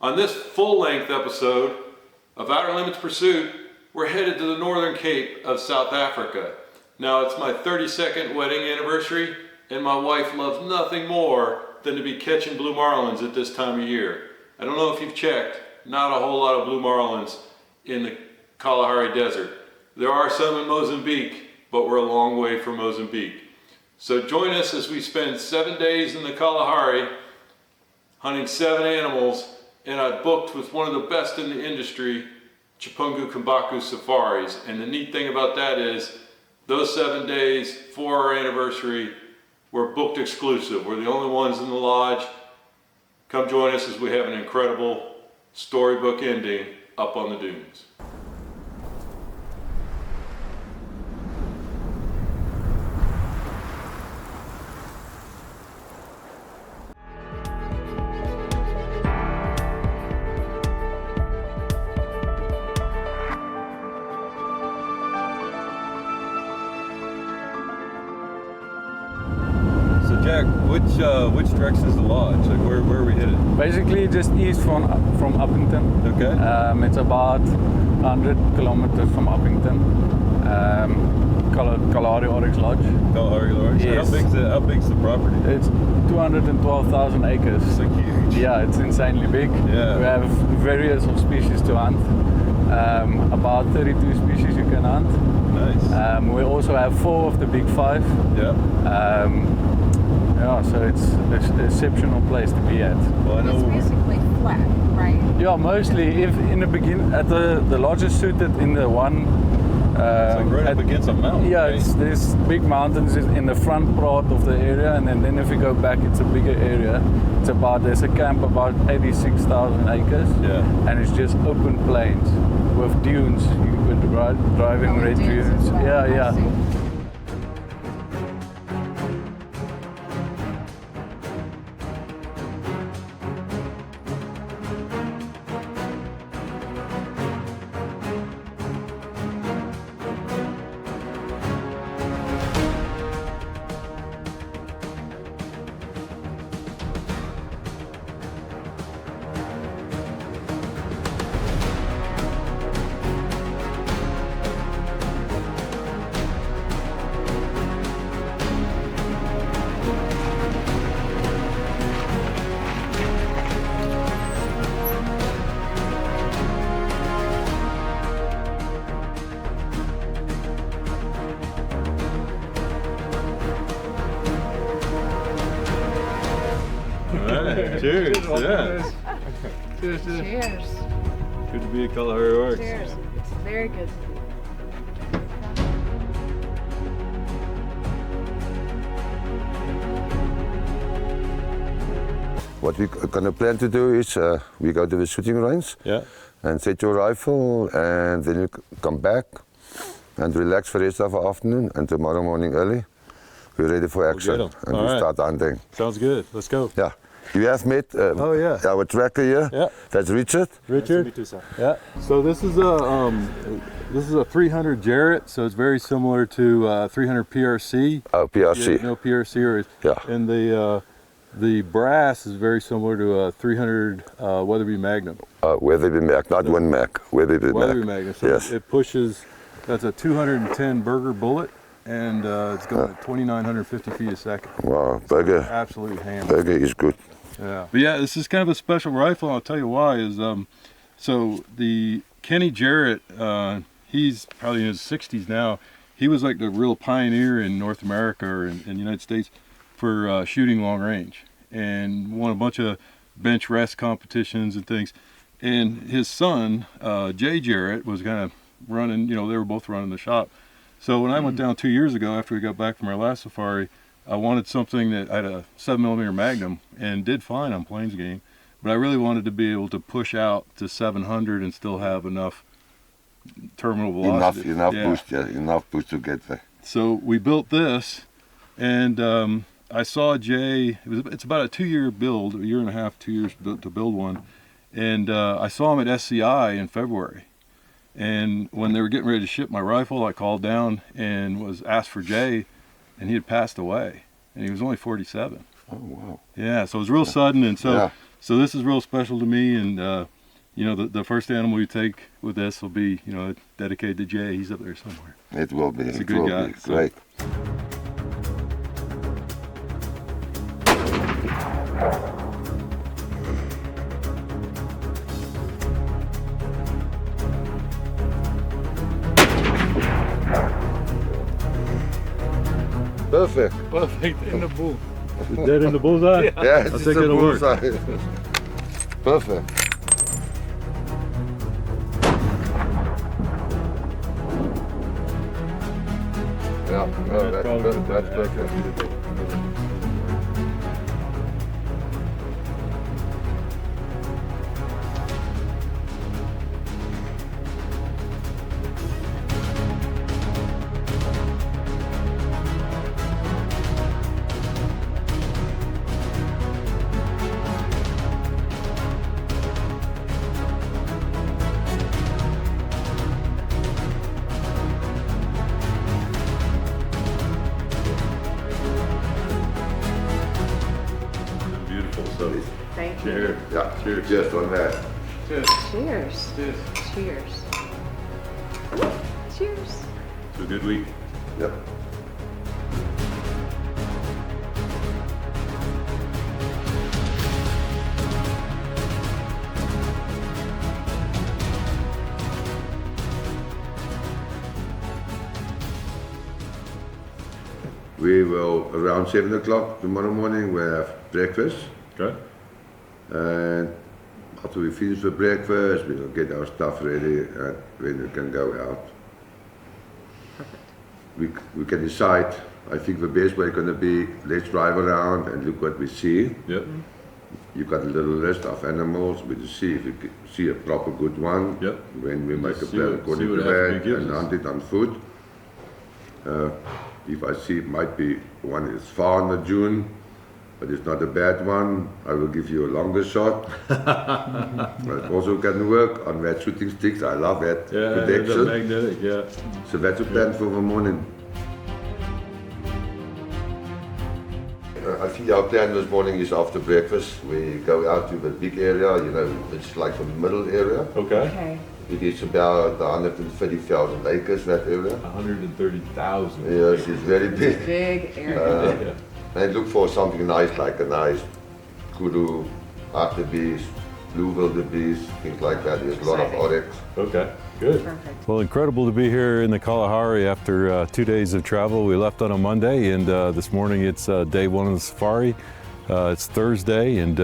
On this full-length episode of Outer Limits Pursuit, we're headed to the Northern Cape of South Africa. Now, it's my 32nd wedding anniversary, and my wife loves nothing more than to be catching blue marlins at this time of year. I don't know if you've checked, not a whole lot of blue marlins in the Kalahari Desert. There are some in Mozambique, but we're a long way from Mozambique. So join us as we spend 7 days in the Kalahari, hunting 7 animals, and I booked with one of the best in the industry, Chapungu Kambako Safaris. And the neat thing about that is, those 7 days for our anniversary, we're booked exclusive. We're the only ones in the lodge. Come join us as we have an incredible storybook ending up on the dunes. Jack, which direction is the lodge? Like where are we headed? Basically just east from Uppington. Okay. It's about 100 kilometers from Uppington. Kalahari Oryx Lodge. Kalahari Oryx? Yes. How big's the property? It's 212,000 acres. It's like huge. Yeah, it's insanely big. Yeah. We have various of species to hunt. About 32 species you can hunt. Nice. We also have 4 of the big 5. Yeah. Yeah, so it's an exceptional place to be at. Well, I know it's basically flat, right? Yeah, mostly. If in the beginning, at the lodge is suited in the one. It's like right up against a mountain. Yeah, right? there's big mountains in the front part of the area, and then if you go back, it's a bigger area. There's a camp about 86,000 acres. Yeah. And it's just open plains with dunes. You could drive in red dunes. Well. Yeah. Alright, cheers. Yeah. Cheers. Cheers. Good to be at Kalahari Oryx. Cheers. It's very good. What we're going to plan to do is we go to the shooting range and set your rifle, and then you come back and relax for the rest of the afternoon, and tomorrow morning early we're ready for action and we start hunting. Sounds good. Let's go. Yeah. You have met our tracker here. Yeah. That's Richard. Richard. Nice to meet you, sir. Yeah. So this is a 300 Jarrett. So it's very similar to 300 PRC. Oh, PRC. No PRC or Yeah. And the brass is very similar to a 300 Weatherby Magnum. Weatherby Mac, not one Mac. Weatherby Magnum. So yes. it pushes. That's a 210 burger bullet, and it's going at 2,950 feet a second. Wow, Burger. Absolute hammer. Burger is good. Yeah. But yeah, this is kind of a special rifle. I'll tell you why. Is so the Kenny Jarrett, he's probably in his 60s now. He was like the real pioneer in North America or in the United States for shooting long range, and won a bunch of bench rest competitions and things. And his son, Jay Jarrett, was kind of running. You know, they were both running the shop. So when I went down 2 years ago after we got back from our last safari, I wanted something that I had a 7mm Magnum and did fine on plains game, but I really wanted to be able to push out to 700 and still have enough terminal velocity. Enough boost to get there. So we built this, and I saw Jay. It's about a 2-year build, a year and a half, 2 years to build one, and I saw him at SCI in February. And when they were getting ready to ship my rifle, I called down and was asked for Jay, and he had passed away, and he was only 47. Oh wow! Yeah, so it was real sudden, and so So this is real special to me, and you know, the first animal you take with this will be, you know, dedicated to Jay. He's up there somewhere. It will be. He's a good guy. Great. Perfect. Perfect in the bull. Dead in the bullseye? Yeah, it's I just think a it'll work. bullseye. Perfect. Yeah, no, that's perfect. Beautiful. So, Thank you. cheers. Yeah, Cheers. just on that. Cheers. Cheers. Cheers. Cheers. Cheers. It's a good week. Yep. We will, around 7 o'clock tomorrow morning, we have breakfast. Okay. And after we finish the breakfast, we will get our stuff ready and then we can go out. We can decide. I think the best way is going to be, let's drive around and look what we see. Yep. You got a little list of animals, we just see if we see a proper good one. Yep. When we make a See plan what- according see to what that Africa gives and us. hunt it on foot. If I see it might be one is far in the dune, but it's not a bad one, I will give you a longer shot. But also can work on that shooting sticks. I love that Yeah, the protection. magnetic, yeah. So that's a plan for the morning. I think our plan this morning is after breakfast, we go out to the big area, you know, it's like the middle area. Okay. Okay. It is about 130,000 acres, that area. 130,000. Yes, it's very big. Big area. Yeah. And look for something nice, like a nice Kudu, Wildebeest, blue Wildebeest, things like that. There's a lot of Exciting. Oryx. Okay, good. Perfect. Well, incredible to be here in the Kalahari after 2 days of travel. We left on a Monday, and this morning it's day one of the safari. It's Thursday, and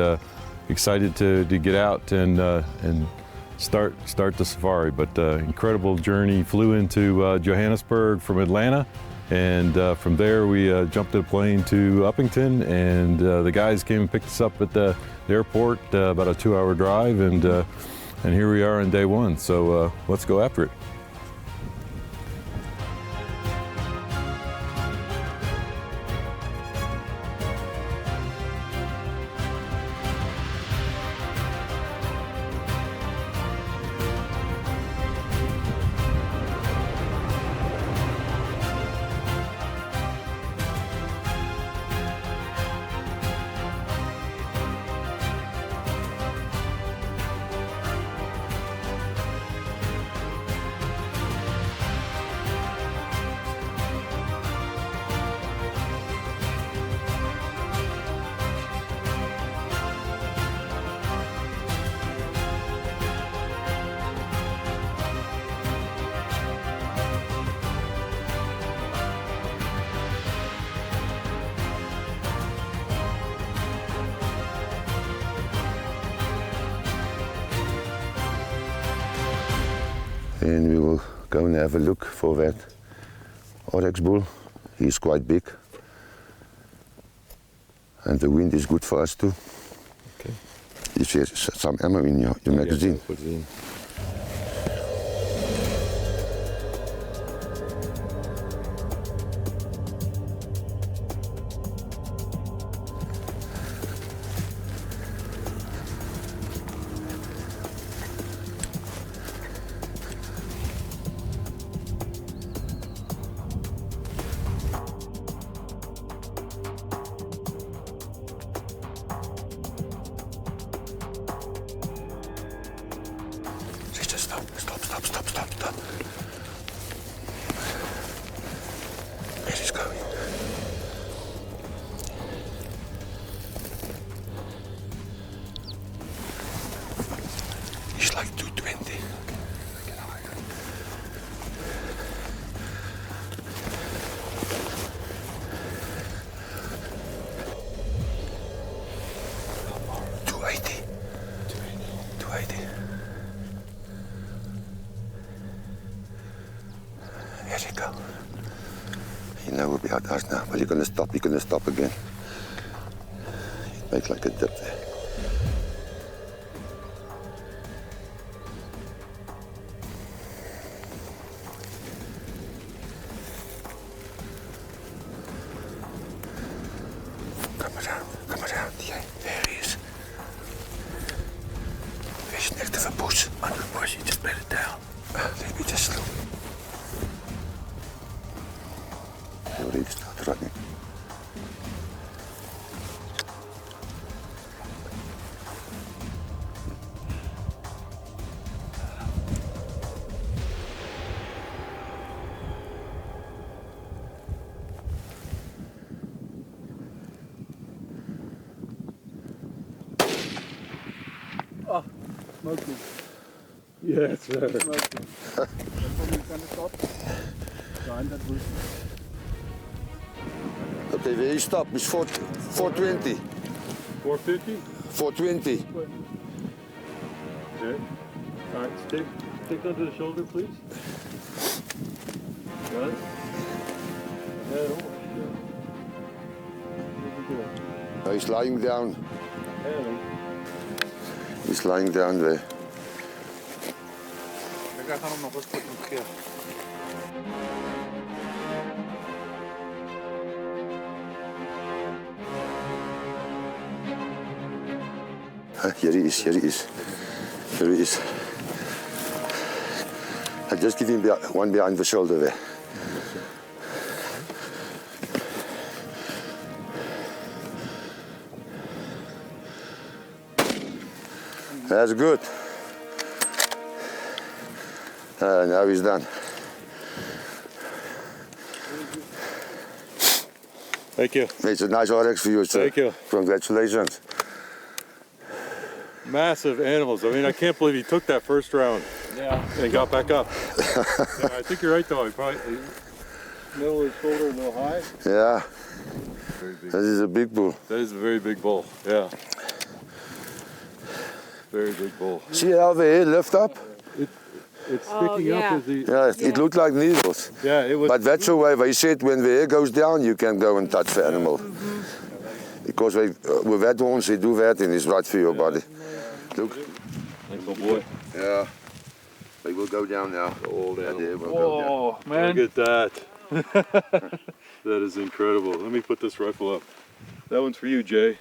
excited to get out and start the safari. But incredible journey. Flew into Johannesburg from Atlanta, and from there we jumped a plane to Uppington, and the guys came and picked us up at the airport, about a 2-hour drive, and here we are on day one. So let's go after it. And we will go and have a look for that Oryx bull. He's quite big. And the wind is good for us too. Okay. You see some ammo in your magazine. Put it in. You know about us now. Well, you're going to stop again. Make like a dip there. Come around. Yeah, there he is. He's next to the bush. Under the bush, you just let it down. Let me just look. He already started running. Smoking. Yes, sir. Smoking. Behind that bush. Okay, where you stop is 420. 450? 420. Okay. All right, stick under the shoulder, please. Got it? Head over. No, he's lying down. Head. He's lying down there. Ek gaan hom nog 'n spot moet gee. Here he is. I'll just give him one behind the shoulder there. That's good. Now he's done. Thank you. It's a nice Oryx for you, sir. Thank you. Congratulations. Massive animals. I mean, I can't believe he took that first round and got back up. Yeah, I think you're right, though. He probably middle of his shoulder, a little high. Yeah. Very big. This is a big bull. That is a very big bull. Yeah. Very big bull. See how the head lift up? It's sticking yeah. up as he. Yeah, it looked like needles. Yeah, it was. But that's the way they said when the hair goes down, you can go and touch the animal. Because with that horns, they do that and it's right for your body. Look. Like a boy. Yeah. They will go down now. The old Yeah, animal. they will go down. Oh, man. Look at that. That is incredible. Let me put this rifle up. That one's for you, Jay.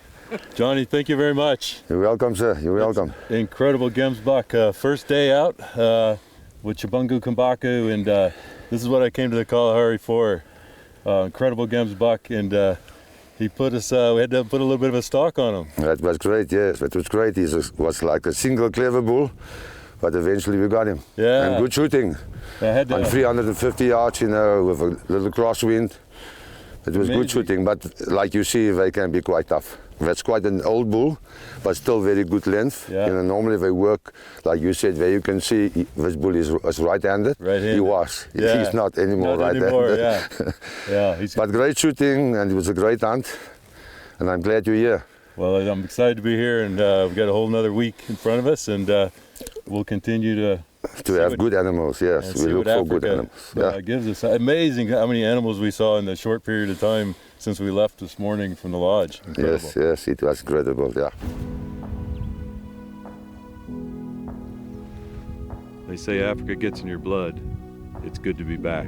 Johnny, thank you very much. You're welcome, sir. You're welcome. Incredible Gemsbok. First day out with Chapungu Kambako, and this is what I came to the Kalahari for. Incredible Gemsbok, and he put us. We had to put a little bit of a stock on him. That was great, yes. That was great. He was like a single clever bull, but eventually we got him. Yeah. And good shooting. I had to. On 350 yards, with a little crosswind. It was Amazing. good shooting, but like you see, they can be quite tough. That's quite an old bull, but still very good length. Yeah. Normally they work, like you said, where you can see this bull is right-handed. Right-handed. He was. Yeah. He's not anymore Not right-handed. anymore, yeah. Yeah, he's. But great shooting, and it was a great hunt, and I'm glad you're here. Well, I'm excited to be here, and we've got a whole another week in front of us, and we'll continue to Have good animals, yes. and We see look what for good Africa animals. Yeah. gives us. Amazing how many animals we saw in the short period of time since we left this morning from the lodge. Incredible. Yes, it was incredible, yeah. They say Africa gets in your blood. It's good to be back.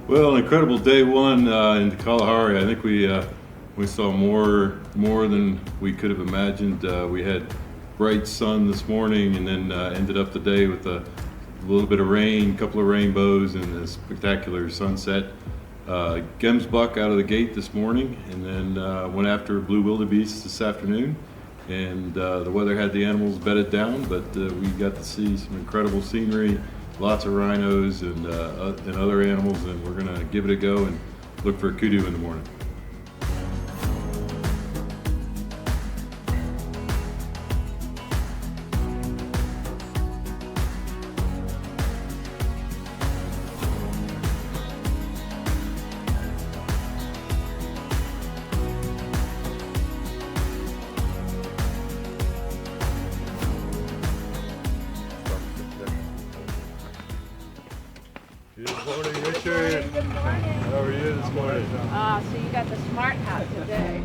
Well, an incredible day one in the Kalahari. I think we saw more than we could have imagined. We had bright sun this morning, and then ended up the day with a little bit of rain, a couple of rainbows, and a spectacular sunset. Gemsbok out of the gate this morning, and then went after blue wildebeest this afternoon. And the weather had the animals bedded down, but we got to see some incredible scenery, lots of rhinos and other animals, and we're gonna give it a go and look for a kudu in the morning. Good morning, Richard. Good morning. How are you this morning? So you got the smart hat today.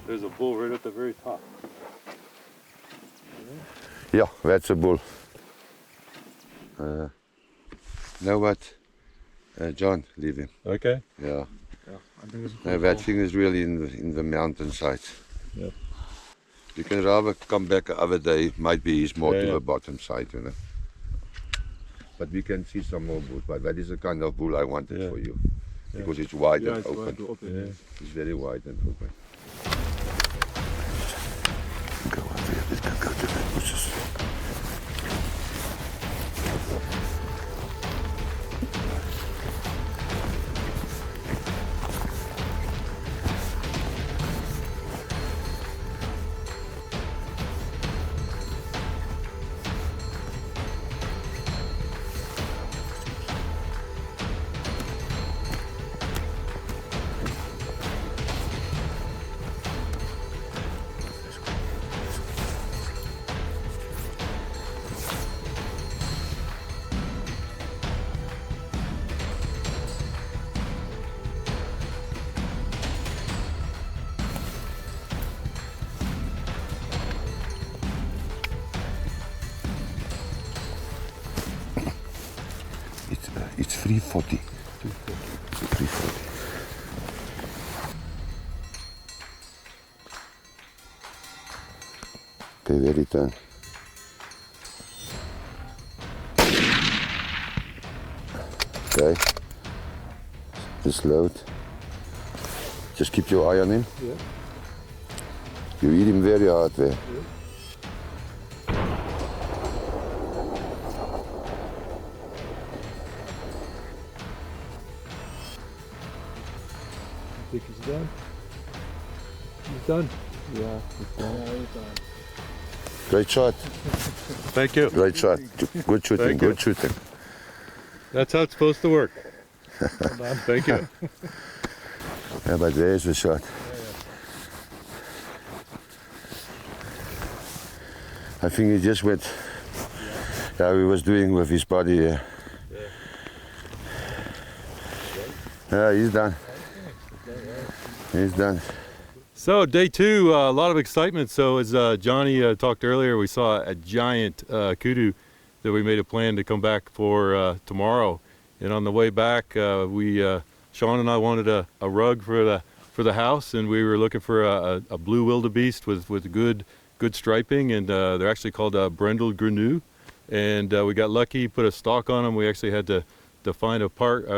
There's a bull right at the very top. Yeah, that's a bull. Know what? John, leave him. Okay. Yeah. I think it's That thing is really in the mountainside. Yep. You can rather come back another day. Might be he's more Yeah, to yeah. the bottom side, you know. But we can see some more bulls. But that is the kind of bull I wanted Yeah. for you, because it's wide and open. Yeah. It's very wide and open. Go over here. This can go to the bushes. It's 340. 340. Okay, very turn. Okay. Just load. Just keep your eye on him. Yeah. You hit him very hard there. I think he's done. He's done. Yeah, he's done. Great shot. Thank you. Great shot. Good shooting. Thank you. Good shooting. That's how it's supposed to work. Thank you. Yeah, but there's the shot. I think he just went. Yeah, he was doing with his body. Yeah, he's done. He's done. So day two, a lot of excitement. So as Johnny talked earlier, we saw a giant kudu that we made a plan to come back for tomorrow. And on the way back, Sean and I wanted a rug for the house, and we were looking for a blue wildebeest with good good striping, and they're actually called brindled grenouille. And we got lucky, put a stalk on them. We actually had to find a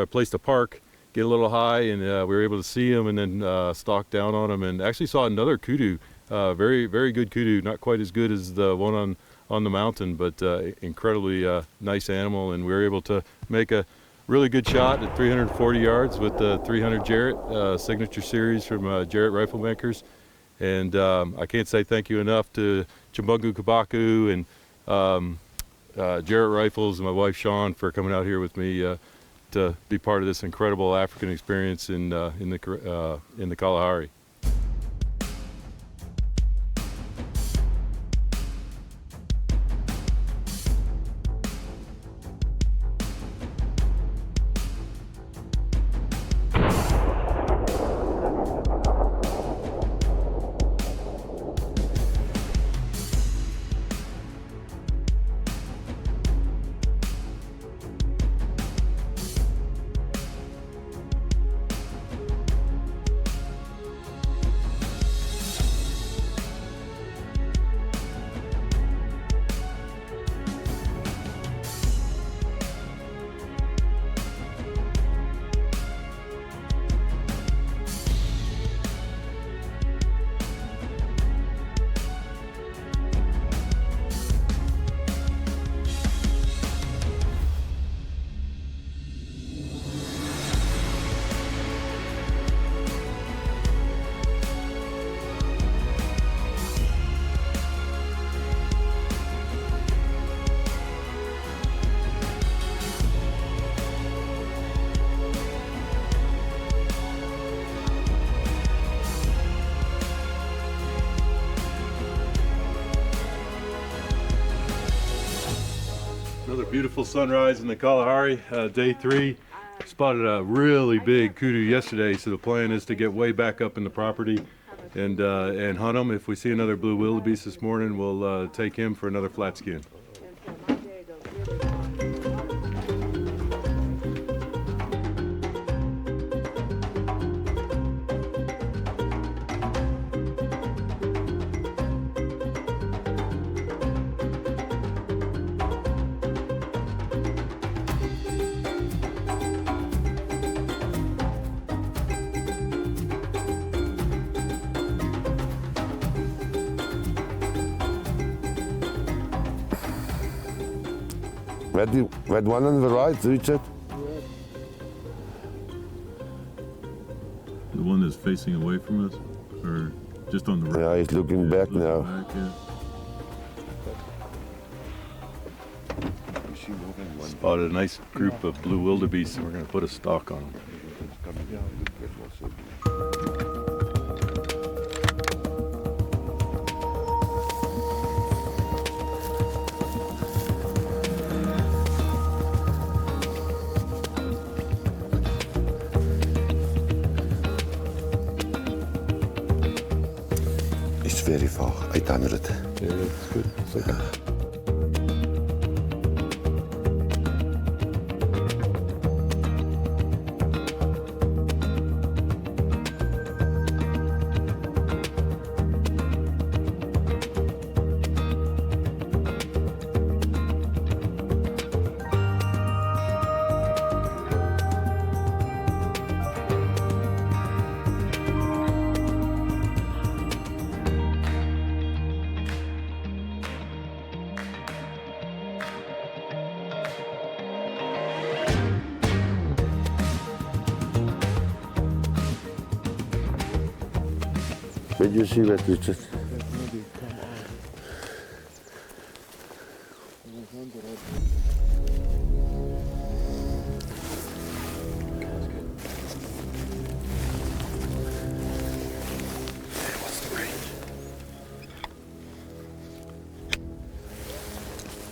place to park, get a little high, and we were able to see them and then stalk down on them, and actually saw another kudu, very, very good kudu, not quite as good as the one on the mountain, but incredibly nice animal, and we were able to make a really good shot at 340 yards with the 300 Jarrett signature series from Jarrett Rifle Makers. And I can't say thank you enough to Chapungu Kambako and Jarrett Rifles and my wife Sean for coming out here with me to be part of this incredible African experience in the Kalahari. Another beautiful sunrise in the Kalahari, day 3. Spotted a really big kudu yesterday, so the plan is to get way back up in the property and hunt them. If we see another blue wildebeest this morning, we'll take him for another flat skin. That one on the right, Richard? The one that's facing away from us, or just on the right? Yeah, he's looking back now. Spotted a nice group of blue wildebeest, and we're going to put a stalk on them. It's very far, 800. Yeah, that's good. It's okay. Where do you see that, Richard? What's the range?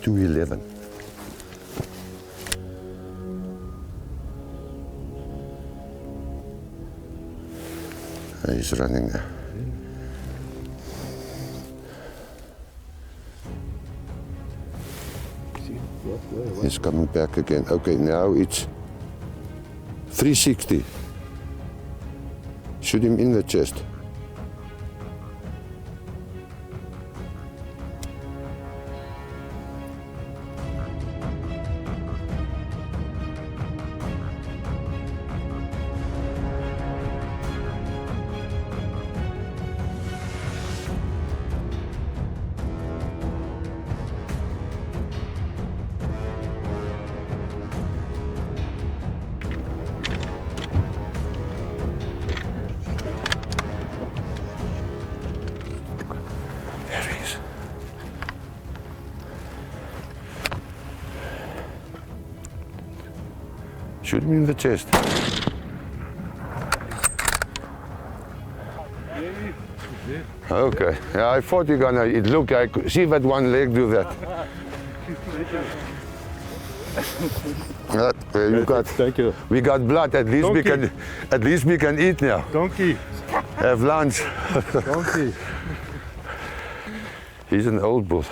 211. He's running now. He's coming back again. Okay, now it's 360. Shoot him in the chest. Shoot him in the chest. Okay. Yeah, I thought you're gonna. It looked like. See that one leg do that. You got. Thank you. We got blood. At least we Donkey. can. At least we can eat now. Donkey. Have lunch. Donkey. He's an old bull.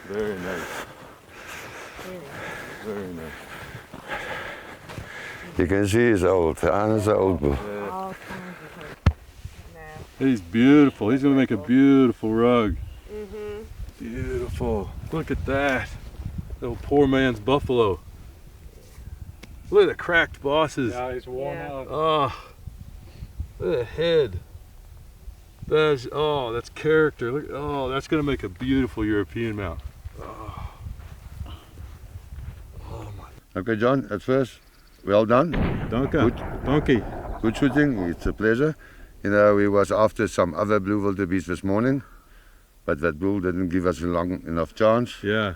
Very nice. Very nice. You can see he's old. Anna's an old bull. All kinds of no. He's beautiful. He's gonna make a beautiful rug. Beautiful. Look at that. Little poor man's buffalo. Look at the cracked bosses. Yeah, he's worn Yeah. out. Oh, look at the head. That's character. Look, that's gonna make a beautiful European mount. Okay, John. At first, well done. Danke. Donkey. Good shooting. It's a pleasure. You know, we was after some other blue wildebeest this morning, but that bull didn't give us a long enough chance. Yeah.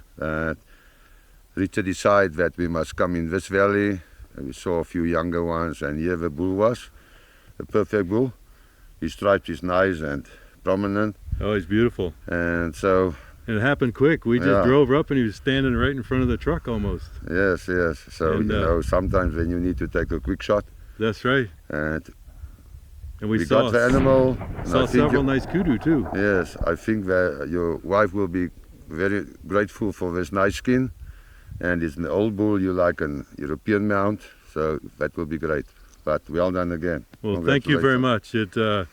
Richard decided that we must come in this valley. And we saw a few younger ones, and here the bull was, a perfect bull. His stripes is nice and prominent, Oh, he's beautiful. and so And it happened quick. We just Yeah. drove up and he was standing right in front of the truck almost. yes. So And, you know, sometimes when you need to take a quick shot, That's right. and And we saw got the animal. and saw I think several nice kudu too. yes, I think that your wife will be very grateful for this nice skin, and it's an old bull. You like an European mount, so that will be great. But well done again. Well, thank you very Congratulations. much.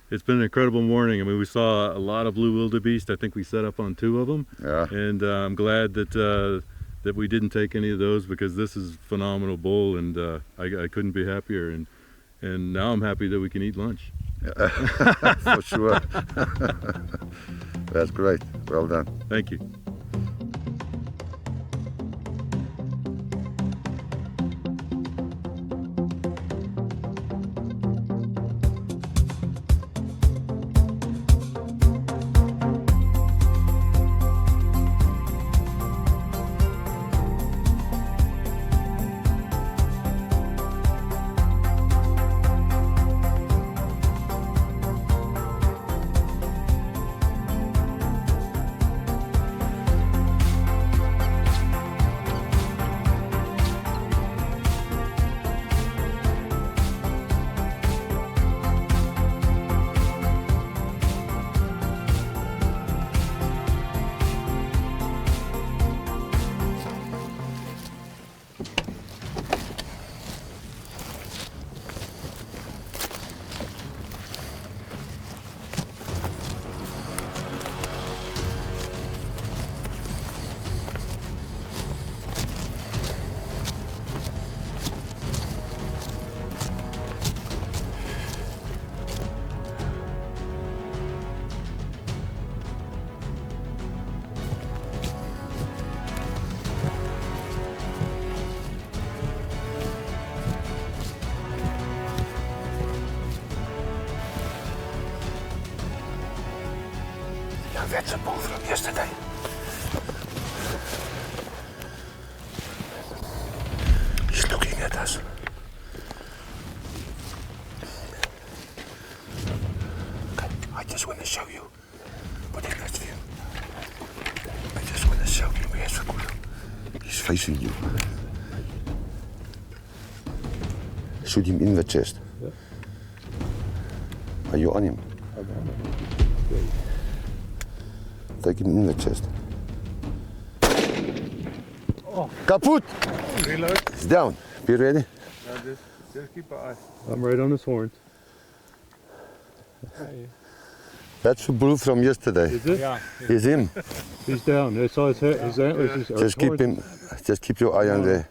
It's been an incredible morning. I mean, we saw a lot of blue wildebeest. I think we set up on 2 of them, Yeah. and I'm glad that we didn't take any of those because this is phenomenal bull, and I couldn't be happier. And now I'm happy that we can eat lunch. For sure. That's great. Well done. Thank you. Yeah, that's a bull from yesterday. He's looking at us. Okay, I just want to show you. Put in that view. I just want to show you where's the Kudu. He's facing you. Shoot him in the chest. Yeah. Are you on him? Take him in the chest. Oh. Kaput! Reload. He's down. Be ready? Just keep an eye. I'm right on his horns. That's the bull from yesterday. Is it? Yeah. He's him. He's down. I saw his head, his antlers. His Just keep him. Just keep your eye on there.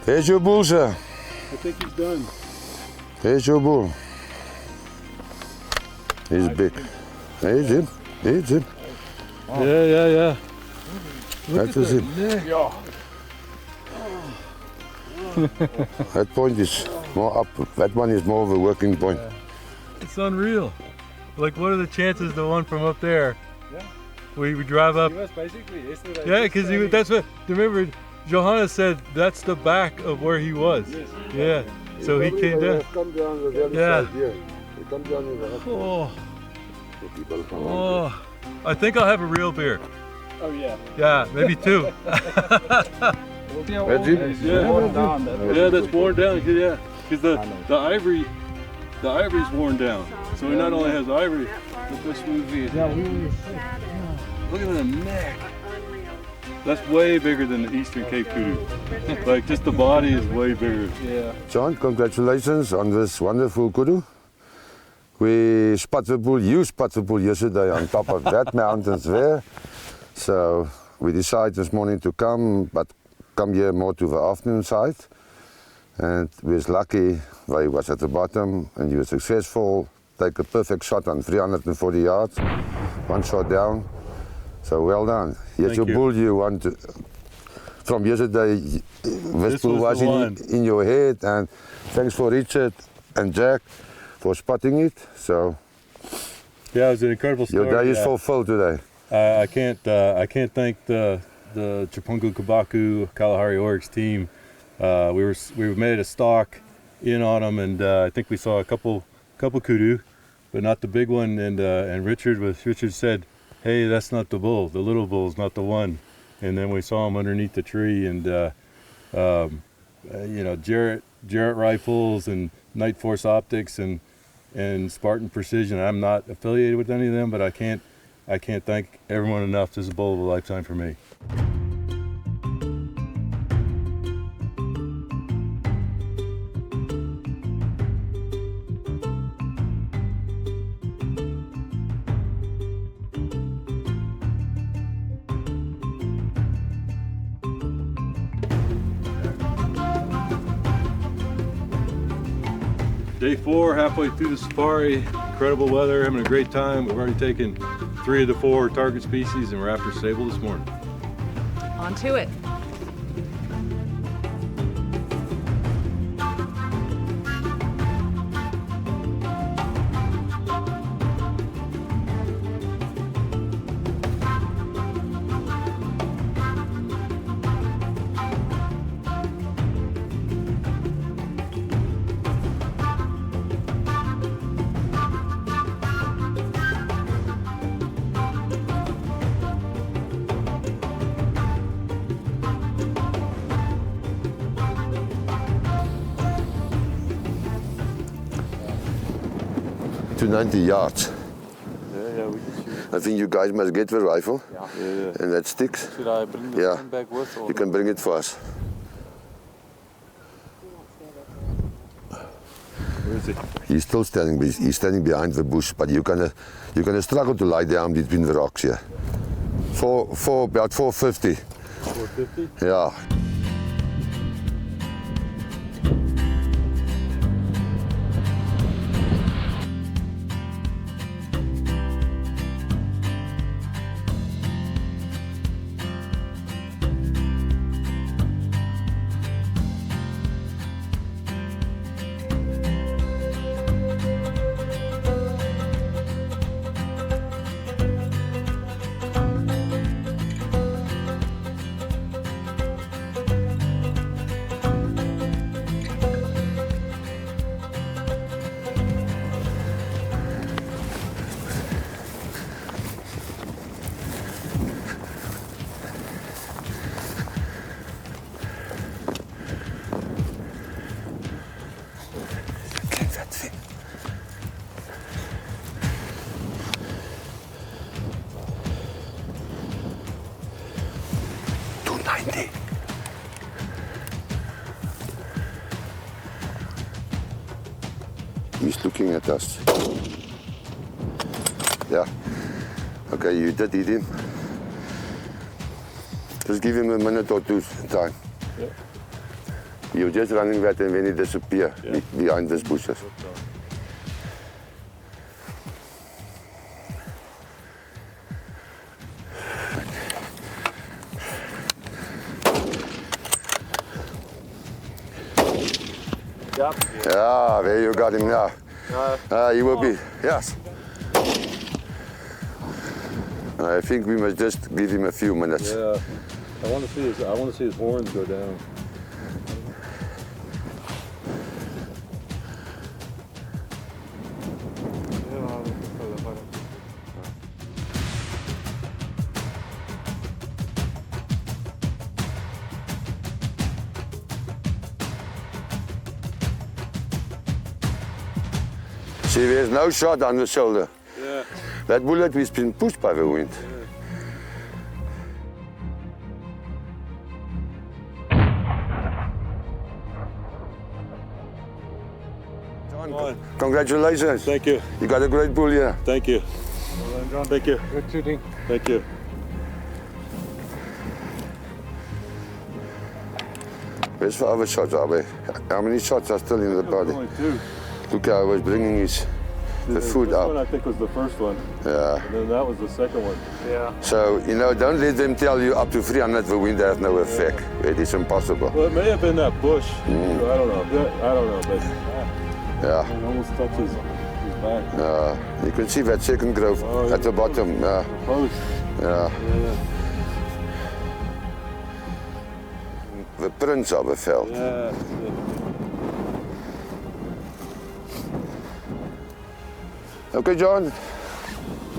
There's your bull, sir. I think he's done. There's your bull. He's big. He's him. He's him. Yeah. That is him. Yeah. That point is more up. That one is more of a working point. It's unreal. Like, what are the chances the one from up there? Yeah. We drive up. He was basically yesterday. Yeah, because that's what. Remember, Johanna said that's the back of where he was. Yes. Yeah. So he came down. Come down the other Yeah. side here. They come down in the Oh, so people come on. oh. I think I'll have a real beer. Oh yeah. Yeah, maybe two. That's it? Yeah. Worn down, that was Yeah, that's good. worn down. Yeah, because the ivory's worn down. So he not only has ivory, look how smooth he is. Look at the neck. That's way bigger than the Eastern Cape Kudu. Like, just the body is way bigger. Yeah. John, congratulations on this wonderful kudu. We spot the bull, you spot the bull yesterday on top of that mountains there. So we decided this morning to come, but come here more to the afternoon side. And we was lucky where he was at the bottom and he was successful. Take a perfect shot on 340 yards, one shot down. So well done. Here's Thank your you. bull you want to, from yesterday. This bull was was the one. in your head, and thanks for Richard and Jack for spotting it. So Yeah, it was an incredible story. your day is fulfilled today. I can't thank the Chapungu Kambako Kalahari Oryx team. We made a stalk in on them, and I think we saw a couple kudu, but not the big one. And Richard said, "Hey, that's not the bull. The little bull's not the one." And then we saw him underneath the tree, and you know, Jarrett rifles and Nightforce optics and Spartan precision. I'm not affiliated with any of them, but I can't thank everyone enough. This is a bull of a lifetime for me. Day 4, halfway through the safari. Incredible weather, having a great time. We've already taken 3 of the 4 target species, and we're after Sable this morning. On to it. To 90 yards. Yeah, we can shoot. I think you guys must get the rifle Yeah. and that sticks. Should I bring the Yeah. phone back with or? You can bring it for us. Where is he? He's still standing. He's standing behind the bush, but you're gonna struggle to lie down between the rocks here. About 450. 450? Yeah. He's looking at us. Yeah. Okay, you did hit him. Just give him a minute or two time. Yeah. You're just running that and then he disappear behind these bushes. Yep. Yeah, there you got him now. He will be, yes. I think we must just give him a few minutes. Yeah. I want to see his horns go down. See, there's no shot on the shoulder. Yeah. That bullet has been pushed by the wind. John, congratulations. Thank you. You got a great bull here. Thank you. Well done, John. Thank you. Good shooting. Thank you. Where's the other shots, are there? How many shots are still in the body? Only two. Look how I was bringing the food This one up. I think was the first one, Yeah. and then that was the second one. Yeah. So, you know, don't let them tell you up to 300 the wind has no effect. It is impossible. Well, it may have been that bush. I don't know. I don't know, but Yeah. it almost touches his back. You can see that second grove at the bottom. Yeah. Post. Yeah. Yeah. The prince of the veld. Yeah. Okay, John.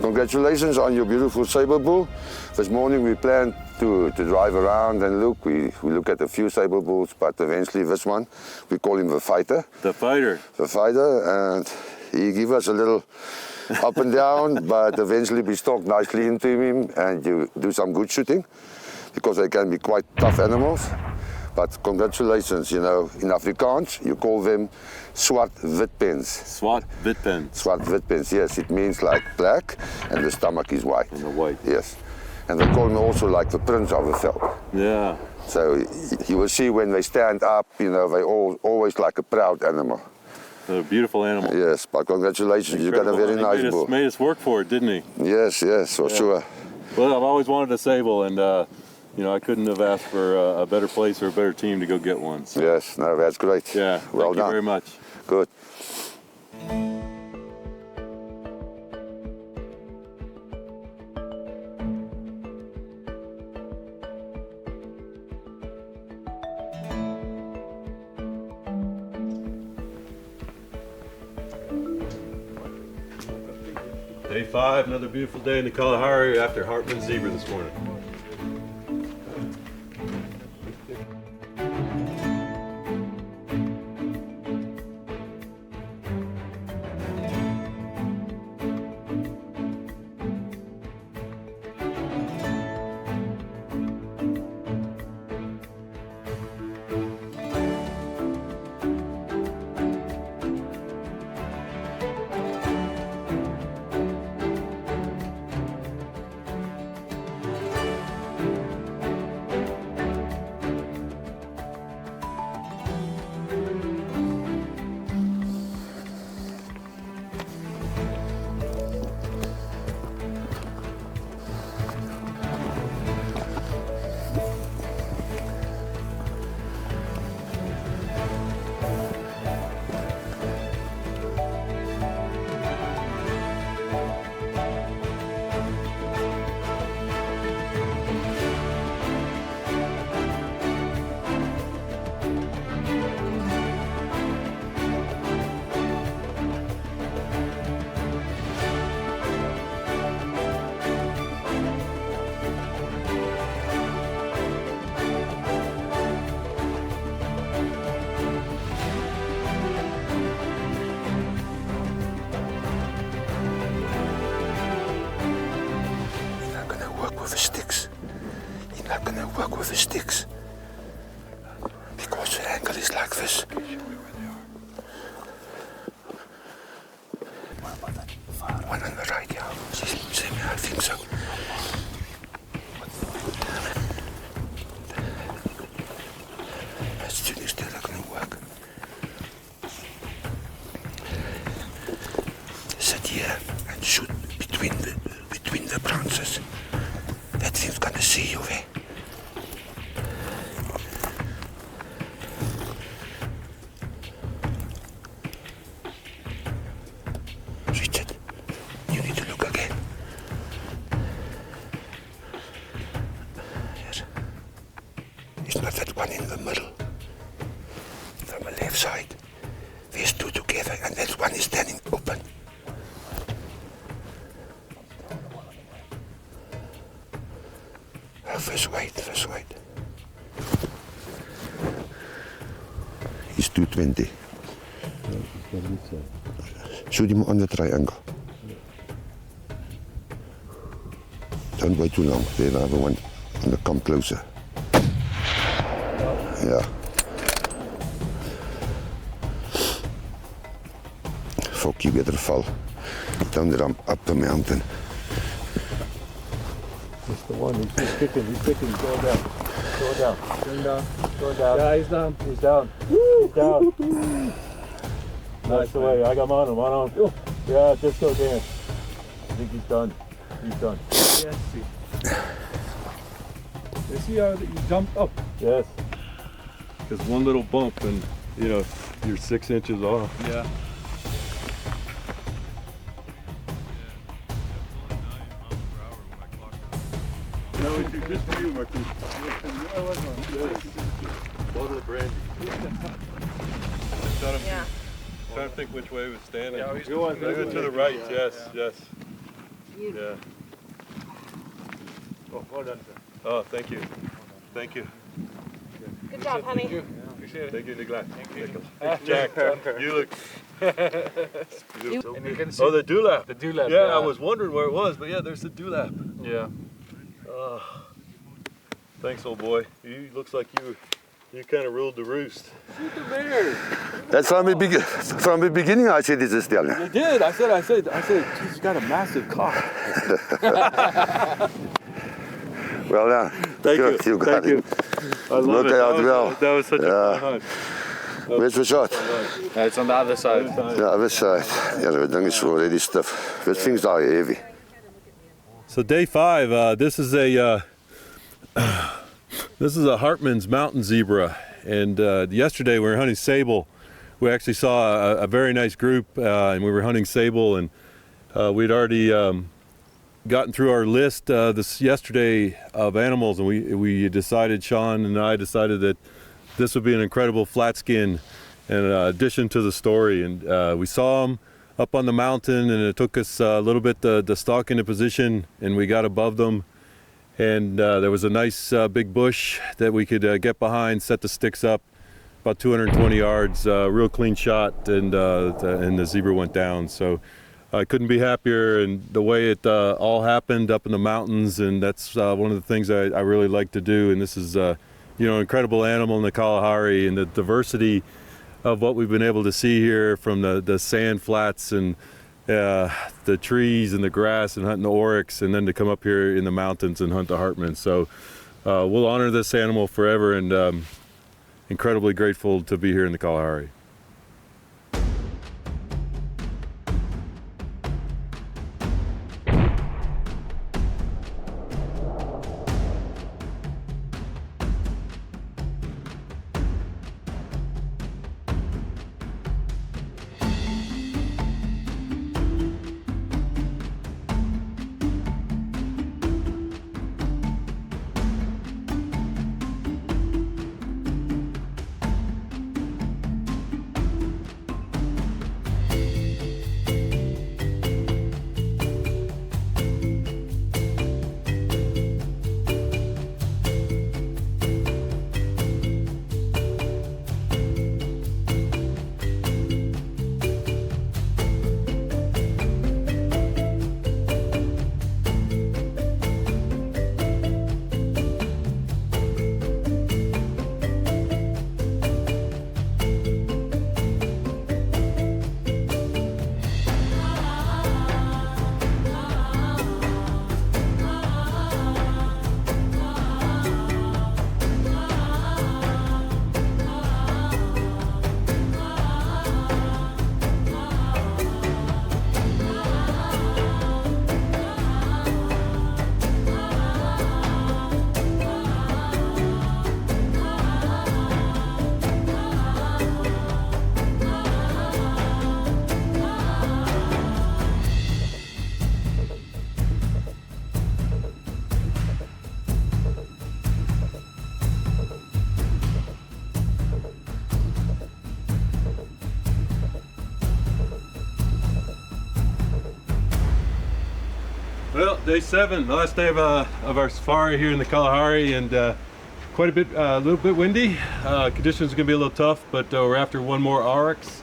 Congratulations on your beautiful Sable bull. This morning we planned to drive around and look. We look at a few Sable bulls, but eventually this one, we call him the fighter. The fighter. The fighter, and he gave us a little up and down, but eventually we stalk nicely into him and you do some good shooting because they can be quite tough animals. But congratulations, you know, in Afrikaans you call them swart witpens. Swat Vitpen. Swart witpens, yes, it means like black and the stomach is white. And the white. Yes, and they call him also like the prince of the veld. Yeah. So you will see when they stand up, you know, they always like a proud animal. They're a beautiful animal. Yes, but congratulations, you got a very Incredible. nice bull. Made us work for it, didn't he? Yes, for sure. Well, I've always wanted a Sable, and you know, I couldn't have asked for a better place or a better team to go get one. So, Yes, no, that's great. yeah, well thank done. you very much. Good. Day 5, another beautiful day in the Kalahari after Hartmann zebra this morning. With the sticks because the angle is like this. One on the right, yeah. See, I think so. That string is still not going to work. Sit here and shoot between the branches. That thing's gonna see you, eh? one in the middle. From the left side. These two together, and that one is standing open. First weight. He's 220. Shoot him on the triangle. Don't wait too long. Then I have one to come closer. Yeah. Fokkie beter val. Don't run up the mountain. That's the one. He's kicking. Going down. Yeah, he's down. He's down. He's down. Nice away. I got him on him. Yeah, just go down. I think he's done. Yes. You see how you jump up? Yes. Because one little bump and, you're 6 inches off. Yeah. No, it's just for you, Martin. Bottle of brandy. Yeah. Trying to think which way he was standing. Yeah, he's going to the right. Yes. You. Oh, well done, sir. Oh, thank you. Good job, honey. Thank you, Nicolai. Jack, you look. And you can see The dewlap. the dewlap. Yeah, I was wondering where it was, but yeah, there's the dewlap. Yeah. Thanks, old boy. You looks like you kind of ruled the roost. That's from the beginning I said this is down. You did. I said, he's got a massive cock. Well done. Thank Good, you. got Thank you. it. I love Look it. out well. That was such a fun hunt. Where's the shot? It's on the other side. The other side. Yeah, the thing is already stiff. These things are heavy. So day 5, this is a Hartmann's mountain zebra, and yesterday we were hunting Sable. We actually saw a very nice group, and we were hunting Sable, and we'd already gotten through our list this yesterday of animals, and we decided, Sean and I decided that this would be an incredible flat skin in addition to the story, and we saw them up on the mountain, and it took us a little bit to stalk into position, and we got above them, and there was a nice big bush that we could get behind, set the sticks up about 220 yards, real clean shot, and the zebra went down. So I couldn't be happier, and the way it all happened up in the mountains, and that's one of the things I really like to do. And this is an incredible animal in the Kalahari, and the diversity of what we've been able to see here, from the sand flats and the trees and the grass, and hunting the oryx, and then to come up here in the mountains and hunt the Hartmann. So we'll honor this animal forever, and incredibly grateful to be here in the Kalahari. Well, day 7, the last day of our safari here in the Kalahari, and quite a little bit windy. Conditions are going to be a little tough, but we're after one more Oryx.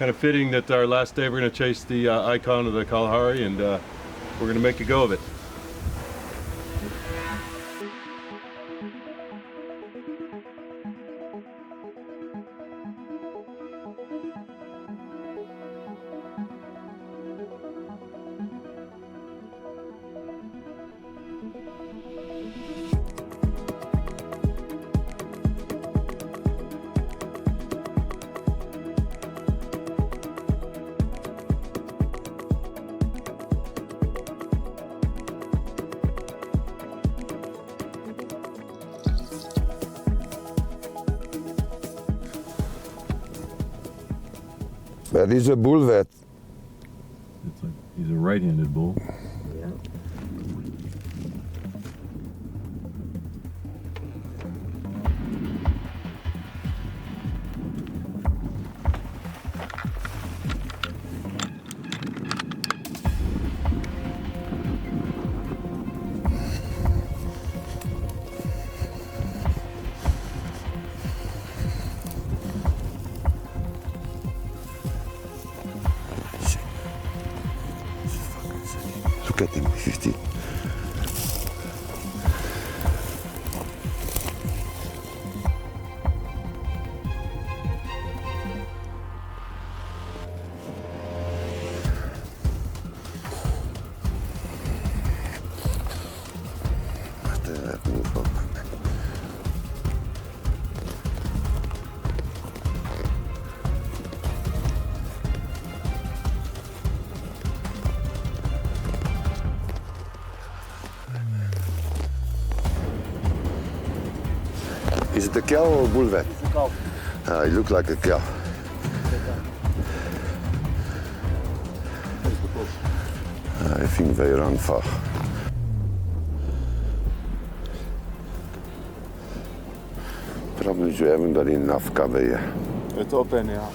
Kind of fitting that our last day we're going to chase the icon of the Kalahari, and we're going to make a go of it. That is a bull vet. It's like he's a right-handed bull. Look at him, 50. Is it a cow or a bull vet? It's a cow. He looks like a cow. I think they run far. Problem is we haven't got enough cover here. It's open, yeah.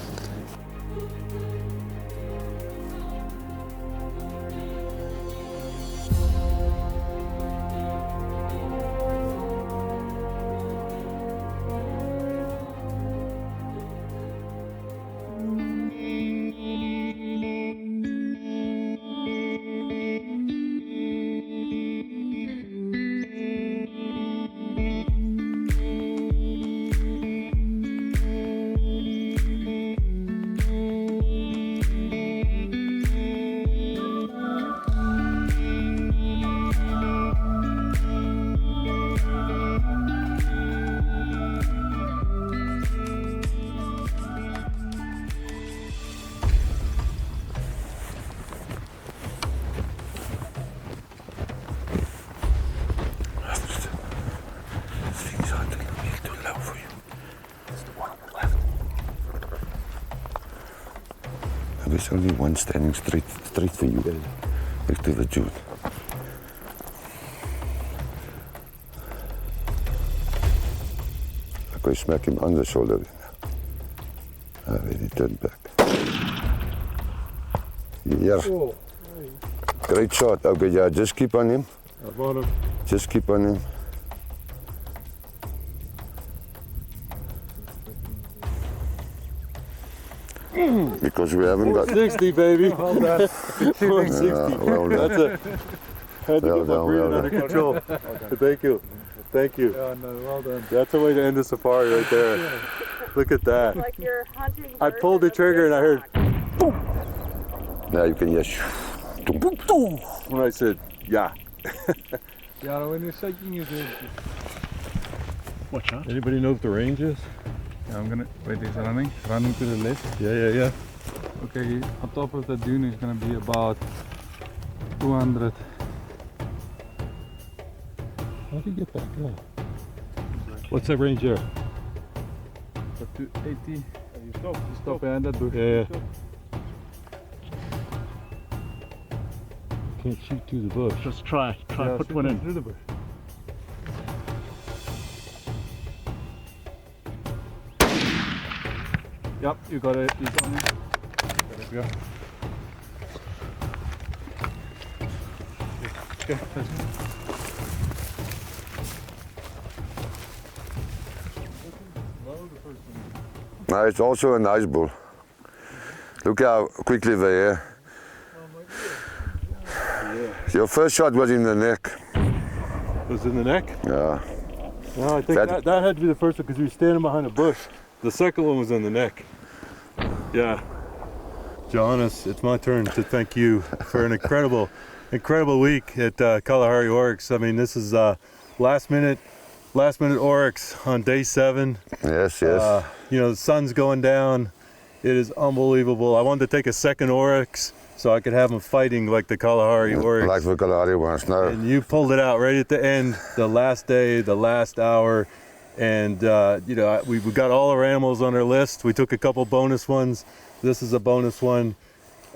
There's only one standing straight for you, next to the June. I go smack him on the shoulder. Then he turned back. Yeah. Great shot. Okay, yeah, just keep on him. Just keep on him. Because we haven't got 60, baby. Well done. 60. well done. That's it. Had to Well get my done, breathing well under control. Thank you. Thank you. Yeah, no, well done. That's a way to end the safari right there. Look at that. Like you're hunting. I pulled the trigger and I heard Now you can just when I said, yeah. Yeah, when you're shaking your head. Watch out. Anybody know what the range is? Yeah, I'm gonna wait. He's running to the left. Yeah. Okay, on top of the dune is gonna be about 200. How did you get back up? What's that range there? Up to 80. You stop. Stop behind that bush. Yeah. Can't shoot through the bush. Just try. Yeah, Put one in. through the bush. Yep, you got it. He's on it. There we go. go. No, it's also a nice bull. Look how quickly they are. Your first shot was in the neck. Was it in the neck? Yeah. No, I think that had to be the first one because he was standing behind a bush. The second one was in the neck. Yeah. John, it's my turn to thank you for an incredible week at Kalahari Oryx. I mean, this is last minute Oryx on day 7. Yes, yes. You know, the sun's going down. It is unbelievable. I wanted to take a second Oryx so I could have them fighting like the Kalahari Oryx. Like the Kalahari ones, no. And you pulled it out right at the end, the last day, the last hour. And, you know, we got all our animals on our list. We took a couple bonus ones. This is a bonus one.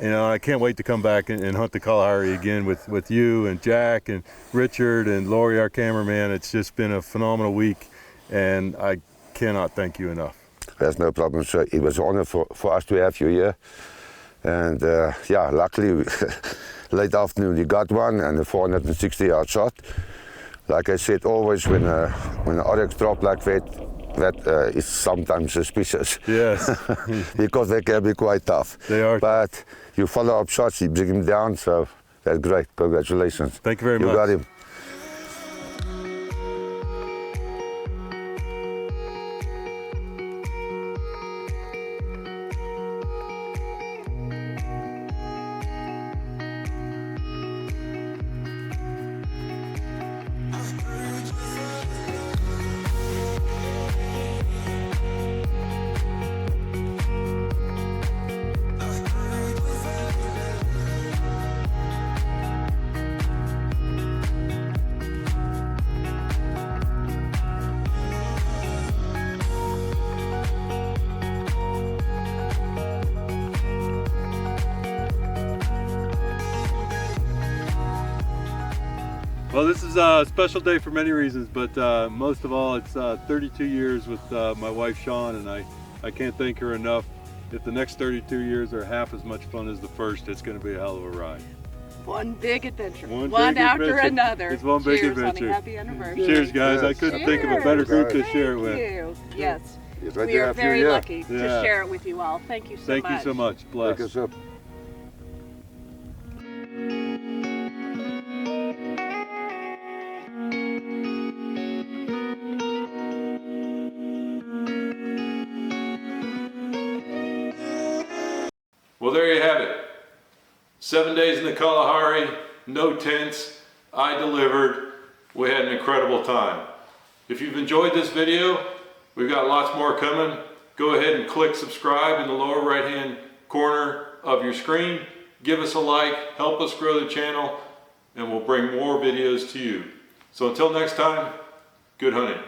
You know, I can't wait to come back and hunt the Kalahari again with you and Jack and Richard and Lori, our cameraman. It's just been a phenomenal week, and I cannot thank you enough. There's no problem, sir. It was an honor for us to have you here. And yeah, luckily, late afternoon you got one and a 460-yard shot. Like I said, always when an oryx drop like that is sometimes suspicious. Yes. Because they can be quite tough. They are. But you follow up shots, you bring him down, so that's great. Congratulations. Thank you very much. You got him. Well, this is a special day for many reasons, but most of all, it's 32 years with my wife, Sean, and I can't thank her enough. If the next 32 years are half as much fun as the first, it's going to be a hell of a ride. One big adventure. One One big after adventure. another. It's one big Cheers adventure. On a happy anniversary. Cheers, guys. I Yes. couldn't think of a better group to share it Thank with. you. Yes. It's right We there are after very you, yeah. lucky to Yeah. share it with you all. Thank you so much. Thank you so much. Bless. Take us up. Well, there you have it. 7 days in the Kalahari, no tents. I delivered. We had an incredible time. If you've enjoyed this video, we've got lots more coming. Go ahead and click subscribe in the lower right-hand corner of your screen. Give us a like, help us grow the channel, and we'll bring more videos to you. So until next time, good hunting.